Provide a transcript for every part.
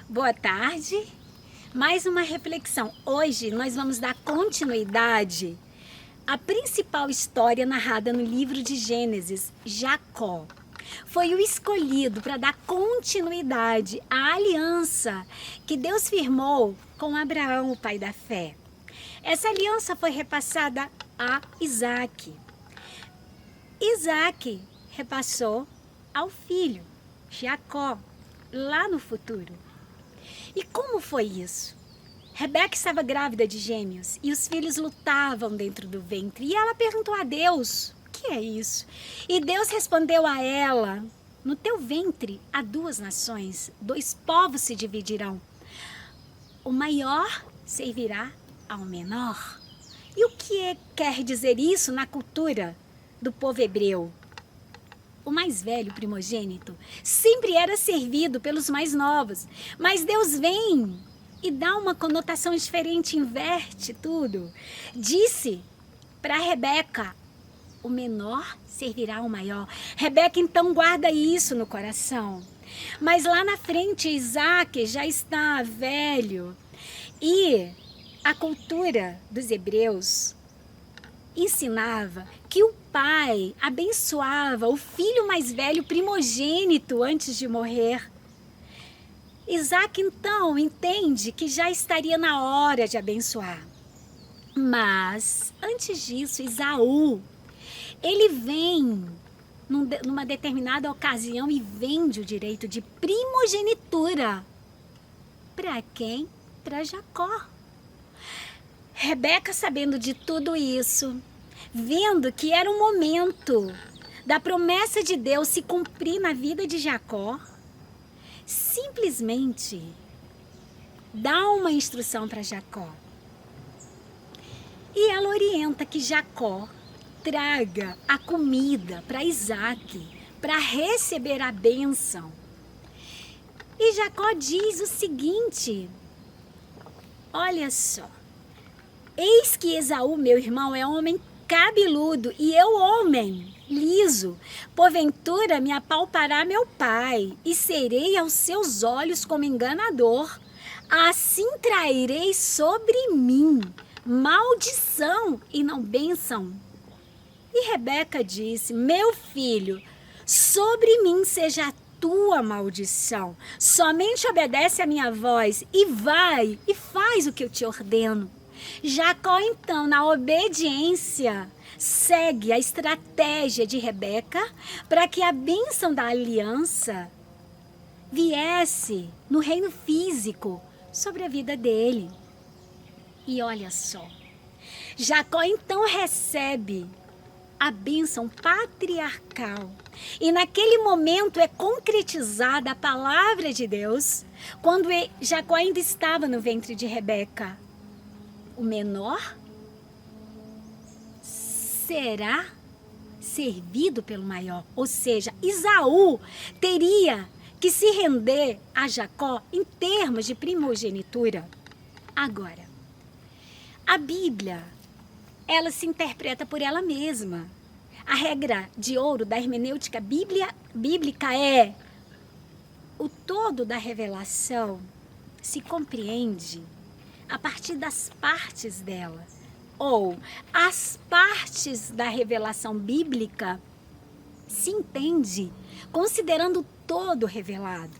Boa tarde. Mais uma reflexão. Hoje nós vamos dar continuidade à principal história narrada no livro de Gênesis, Jacó. Foi o escolhido para dar continuidade à aliança que Deus firmou com Abraão, o pai da fé. Essa aliança foi repassada a Isaac. Isaac repassou ao filho, Jacó, lá no futuro. E como foi isso? Rebeca estava grávida de gêmeos e os filhos lutavam dentro do ventre. E ela perguntou a Deus, o que é isso? E Deus respondeu a ela, no teu ventre há duas nações, dois povos se dividirão. O maior servirá ao menor. E o que quer dizer isso na cultura do povo hebreu? O mais velho, primogênito, sempre era servido pelos mais novos. Mas Deus vem e dá uma conotação diferente, inverte tudo. Disse para Rebeca, o menor servirá ao maior. Rebeca então guarda isso no coração. Mas lá na frente Isaac já está velho. E a cultura dos hebreus ensinava que o pai abençoava o filho mais velho primogênito antes de morrer. Isaac então entende que já estaria na hora de abençoar. Mas antes disso, Esaú, ele vem numa determinada ocasião e vende o direito de primogenitura. Para quem? Para Jacó. Rebeca, sabendo de tudo isso, vendo que era o momento da promessa de Deus se cumprir na vida de Jacó, simplesmente dá uma instrução para Jacó. E ela orienta que Jacó traga a comida para Isaac, para receber a bênção. E Jacó diz o seguinte, olha só, eis que Esaú, meu irmão, é homem cabeludo e eu homem liso. Porventura me apalpará meu pai e serei aos seus olhos como enganador. Assim trairei sobre mim maldição e não bênção. E Rebeca disse, meu filho, sobre mim seja a tua maldição. Somente obedece a minha voz e vai e faz o que eu te ordeno. Jacó, então, na obediência, segue a estratégia de Rebeca para que a bênção da aliança viesse no reino físico sobre a vida dele. E olha só, Jacó, então, recebe a bênção patriarcal. E naquele momento é concretizada a palavra de Deus, quando Jacó ainda estava no ventre de Rebeca. O menor será servido pelo maior. Ou seja, Esaú teria que se render a Jacó em termos de primogenitura. Agora, a Bíblia, ela se interpreta por ela mesma. A regra de ouro da hermenêutica bíblica é o todo da revelação se compreende a partir das partes dela, ou as partes da revelação bíblica se entende considerando o todo revelado.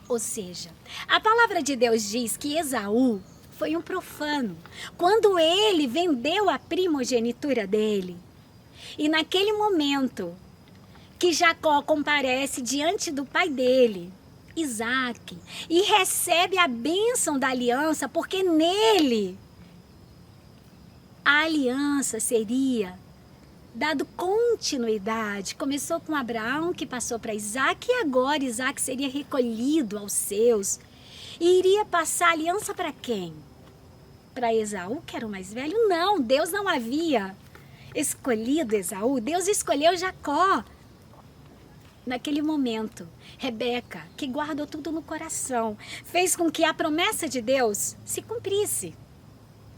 Ou seja, a palavra de Deus diz que Esaú foi um profano quando ele vendeu a primogenitura dele. E naquele momento que Jacó comparece diante do pai dele, Isaac, e recebe a bênção da aliança, porque nele a aliança seria dado continuidade. Começou com Abraão, que passou para Isaac, e agora Isaac seria recolhido aos seus. E iria passar a aliança para quem? Para Esaú, que era o mais velho? Não, Deus não havia escolhido Esaú, Deus escolheu Jacó. Naquele momento, Rebeca, que guardou tudo no coração, fez com que a promessa de Deus se cumprisse.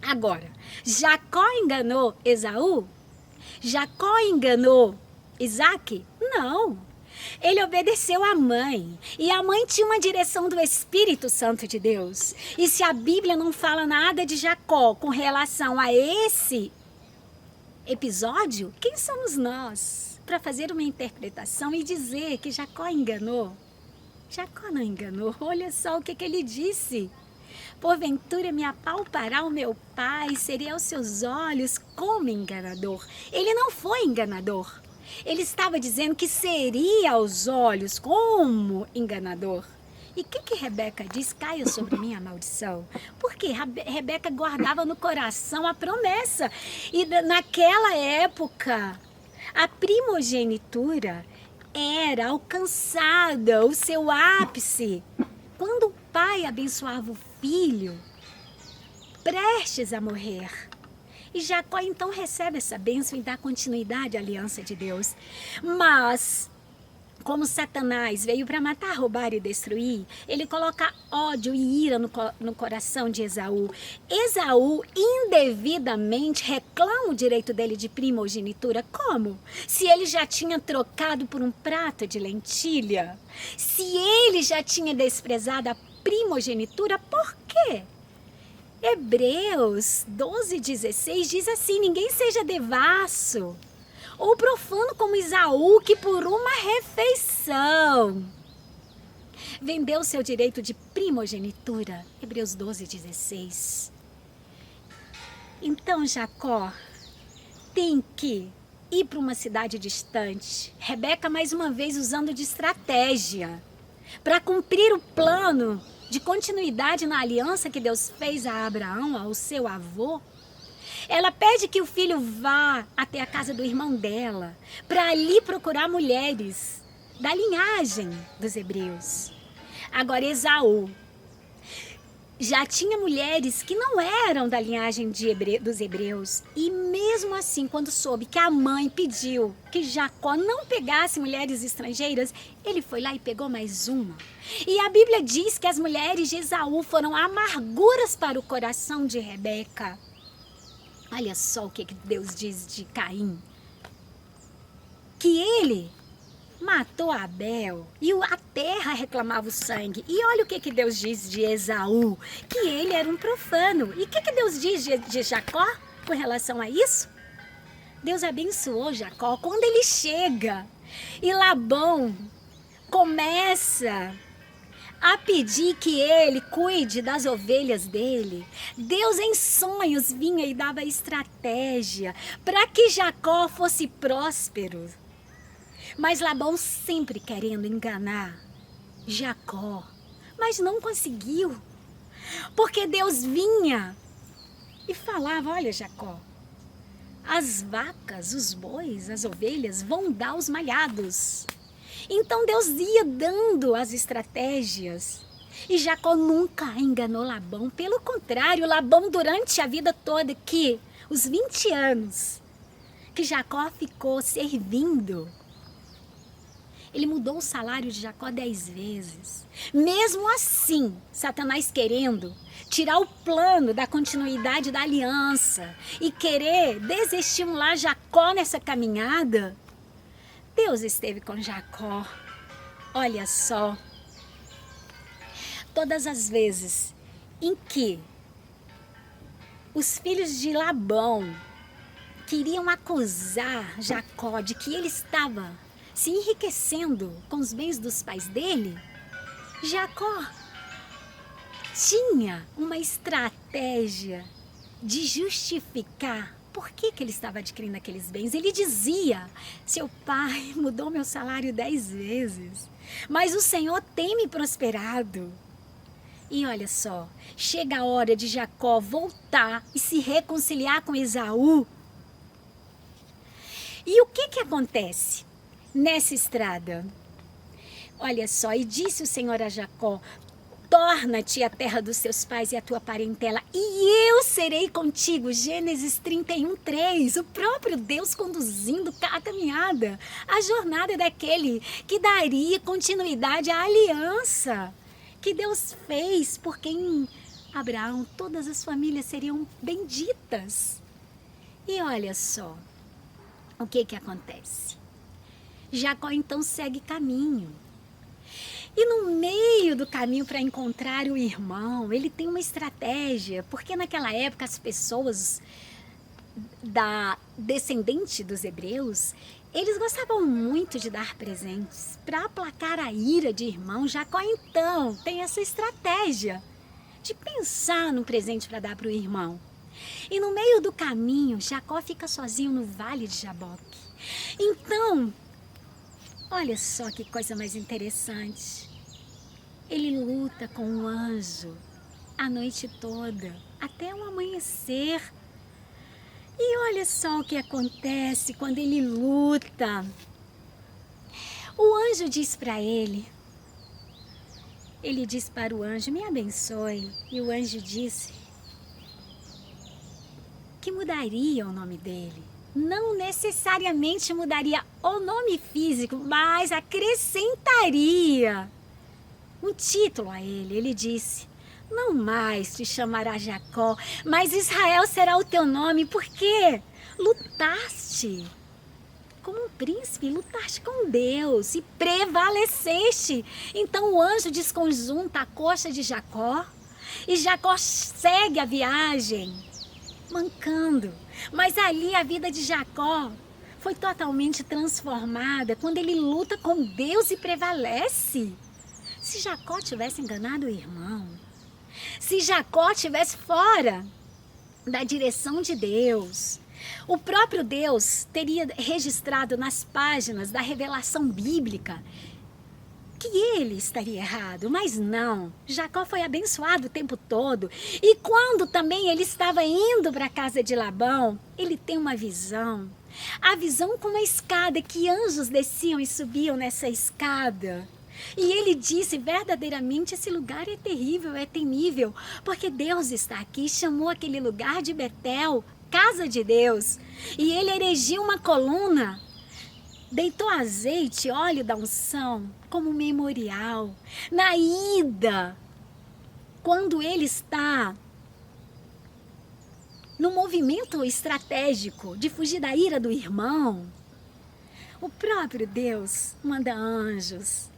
Agora, Jacó enganou Esaú? Jacó enganou Isaac? Não. Ele obedeceu à mãe. E a mãe tinha uma direção do Espírito Santo de Deus. E se a Bíblia não fala nada de Jacó com relação a esse episódio, quem somos nós para fazer uma interpretação e dizer que Jacó enganou? Jacó não enganou. Olha só o que ele disse. Porventura me apalpará o meu pai, serei aos seus olhos como enganador. Ele não foi enganador. Ele estava dizendo que seria aos olhos como enganador. E o que Rebeca diz? Caia sobre mim a maldição. Porque Rebeca guardava no coração a promessa. E naquela época, a primogenitura era alcançada, o seu ápice, quando o pai abençoava o filho, prestes a morrer. E Jacó então recebe essa bênção e dá continuidade à aliança de Deus. Mas, como Satanás veio para matar, roubar e destruir, ele coloca ódio e ira no coração de Esaú. Esaú indevidamente reclama o direito dele de primogenitura. Como? Se ele já tinha trocado por um prato de lentilha? Se ele já tinha desprezado a primogenitura, por quê? Hebreus 12:16 diz assim: ninguém seja devasso ou profano como Esaú, que por uma refeição vendeu seu direito de primogenitura. Hebreus 12:16. Então Jacó tem que ir para uma cidade distante. Rebeca mais uma vez usando de estratégia para cumprir o plano de continuidade na aliança que Deus fez a Abraão, ao seu avô. Ela pede que o filho vá até a casa do irmão dela, para ali procurar mulheres da linhagem dos hebreus. Agora Esaú já tinha mulheres que não eram da linhagem dos hebreus. E mesmo assim, quando soube que a mãe pediu que Jacó não pegasse mulheres estrangeiras, ele foi lá e pegou mais uma. E a Bíblia diz que as mulheres de Esaú foram amarguras para o coração de Rebeca. Olha só o que Deus diz de Caim. Que ele matou Abel e a terra reclamava o sangue. E olha o que Deus diz de Esaú, que ele era um profano. E o que Deus diz de Jacó com relação a isso? Deus abençoou Jacó quando ele chega. E Labão começa a pedir que ele cuide das ovelhas dele. Deus em sonhos vinha e dava estratégia para que Jacó fosse próspero. Mas Labão sempre querendo enganar Jacó, mas não conseguiu. Porque Deus vinha e falava: olha Jacó, as vacas, os bois, as ovelhas vão dar os malhados. Então Deus ia dando as estratégias. E Jacó nunca enganou Labão. Pelo contrário, Labão durante a vida toda, os 20 anos que Jacó ficou servindo, ele mudou o salário de Jacó 10 vezes. Mesmo assim, Satanás querendo tirar o plano da continuidade da aliança e querer desestimular Jacó nessa caminhada, Deus esteve com Jacó. Olha só, todas as vezes em que os filhos de Labão queriam acusar Jacó de que ele estava se enriquecendo com os bens dos pais dele, Jacó tinha uma estratégia de justificar por que ele estava adquirindo aqueles bens. Ele dizia: seu pai mudou meu salário 10 vezes, mas o Senhor tem me prosperado. E olha só, chega a hora de Jacó voltar e se reconciliar com Esaú. E o que acontece nessa estrada? Olha só, e disse o Senhor a Jacó: torna-te a terra dos teus pais e a tua parentela, e eu serei contigo. Gênesis 31:3, o próprio Deus conduzindo a caminhada, a jornada daquele que daria continuidade à aliança que Deus fez, porque em Abraão todas as famílias seriam benditas. E olha só o que acontece. Jacó então segue caminho. E no meio do caminho para encontrar o irmão, ele tem uma estratégia, porque naquela época as pessoas da descendente dos hebreus, eles gostavam muito de dar presentes. Para aplacar a ira de irmão, Jacó então tem essa estratégia de pensar no presente para dar para o irmão. E no meio do caminho, Jacó fica sozinho no vale de Jaboque. Então, olha só que coisa mais interessante. Ele luta com um anjo a noite toda, até o amanhecer. E olha só o que acontece quando ele luta. O anjo diz para ele diz para o anjo, me abençoe. E o anjo disse que mudaria o nome dele. Não necessariamente mudaria o nome físico, mas acrescentaria um título a ele. Ele disse, não mais te chamará Jacó, mas Israel será o teu nome, porque lutaste como um príncipe, lutaste com Deus e prevaleceste. Então o anjo desconjunta a coxa de Jacó e Jacó segue a viagem, mancando. Mas ali a vida de Jacó foi totalmente transformada quando ele luta com Deus e prevalece. Se Jacó tivesse enganado o irmão, se Jacó estivesse fora da direção de Deus, o próprio Deus teria registrado nas páginas da revelação bíblica que ele estaria errado, mas não. Jacó foi abençoado o tempo todo. E quando também ele estava indo para a casa de Labão, ele tem uma visão. A visão com uma escada, que anjos desciam e subiam nessa escada. E ele disse, verdadeiramente esse lugar é terrível, é temível, porque Deus está aqui, chamou aquele lugar de Betel, casa de Deus. E ele erigiu uma coluna, deitou azeite, óleo da unção, como memorial. Na ida, quando ele está no movimento estratégico de fugir da ira do irmão, o próprio Deus manda anjos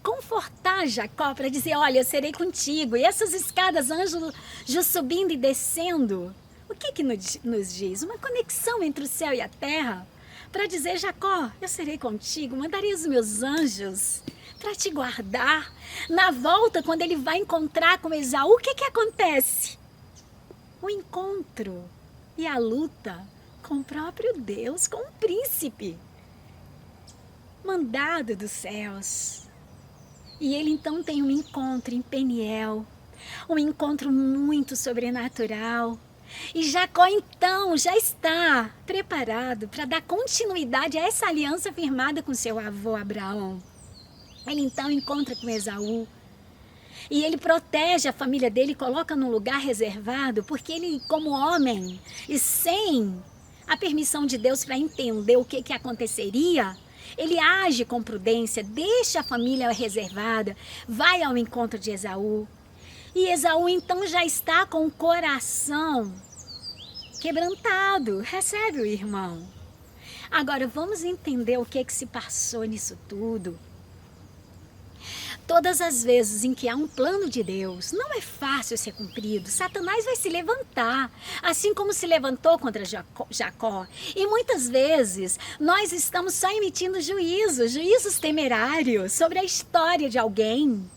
confortar Jacó para dizer, olha, eu serei contigo. E essas escadas, anjos subindo e descendo, o que nos diz? Uma conexão entre o céu e a terra para dizer, Jacó, eu serei contigo, mandarei os meus anjos para te guardar. Na volta, quando ele vai encontrar com Esaú, o que acontece? O encontro e a luta com o próprio Deus, com o príncipe mandado dos céus. E ele então tem um encontro em Peniel, um encontro muito sobrenatural. E Jacó então já está preparado para dar continuidade a essa aliança firmada com seu avô Abraão. Ele então encontra com Esaú e ele protege a família dele, coloca num lugar reservado, porque ele, como homem e sem a permissão de Deus para entender o que aconteceria, ele age com prudência, deixa a família reservada, vai ao encontro de Esaú. E Esaú então já está com o coração quebrantado, recebe o irmão. Agora vamos entender o que se passou nisso tudo. Todas as vezes em que há um plano de Deus, não é fácil ser cumprido. Satanás vai se levantar, assim como se levantou contra Jacó. E muitas vezes nós estamos só emitindo juízos temerários sobre a história de alguém.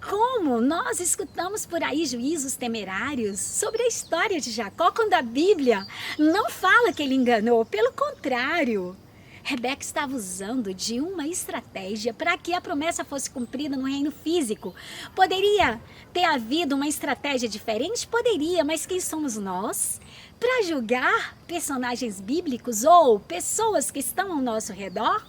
Como nós escutamos por aí juízos temerários sobre a história de Jacó, quando a Bíblia não fala que ele enganou, pelo contrário. Rebeca estava usando de uma estratégia para que a promessa fosse cumprida no reino físico. Poderia ter havido uma estratégia diferente? Poderia, mas quem somos nós para julgar personagens bíblicos ou pessoas que estão ao nosso redor?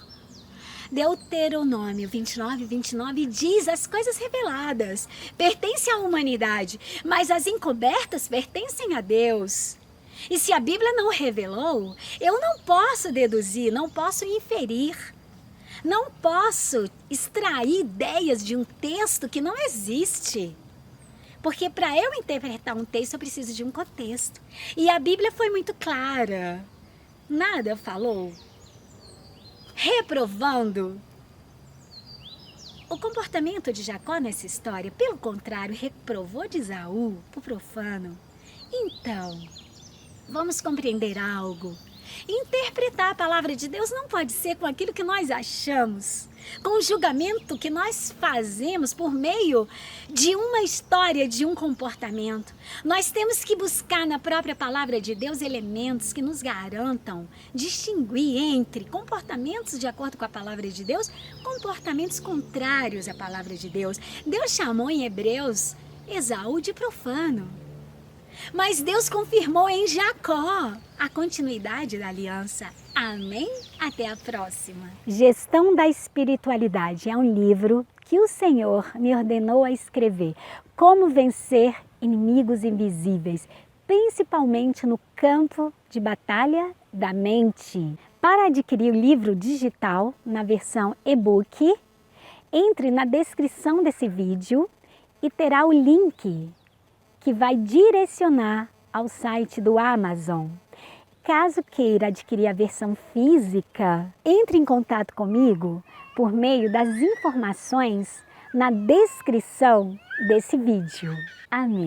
Deuteronômio 29 diz, as coisas reveladas pertencem à humanidade, mas as encobertas pertencem a Deus. E se a Bíblia não revelou, eu não posso deduzir, não posso inferir, não posso extrair ideias de um texto que não existe. Porque para eu interpretar um texto, eu preciso de um contexto. E a Bíblia foi muito clara. Nada falou reprovando o comportamento de Jacó nessa história. Pelo contrário, reprovou de Esaú, o profano. Então, vamos compreender algo. Interpretar a palavra de Deus não pode ser com aquilo que nós achamos, com o julgamento que nós fazemos por meio de uma história, de um comportamento. Nós temos que buscar na própria palavra de Deus elementos que nos garantam distinguir entre comportamentos de acordo com a palavra de Deus, comportamentos contrários à palavra de Deus. Deus chamou em Hebreus Esaú de profano. Mas Deus confirmou em Jacó a continuidade da aliança. Amém? Até a próxima. Gestão da Espiritualidade é um livro que o Senhor me ordenou a escrever. Como vencer inimigos invisíveis, principalmente no campo de batalha da mente. Para adquirir o livro digital na versão e-book, entre na descrição desse vídeo e terá o link que vai direcionar ao site do Amazon. Caso queira adquirir a versão física, entre em contato comigo por meio das informações na descrição desse vídeo. Amém.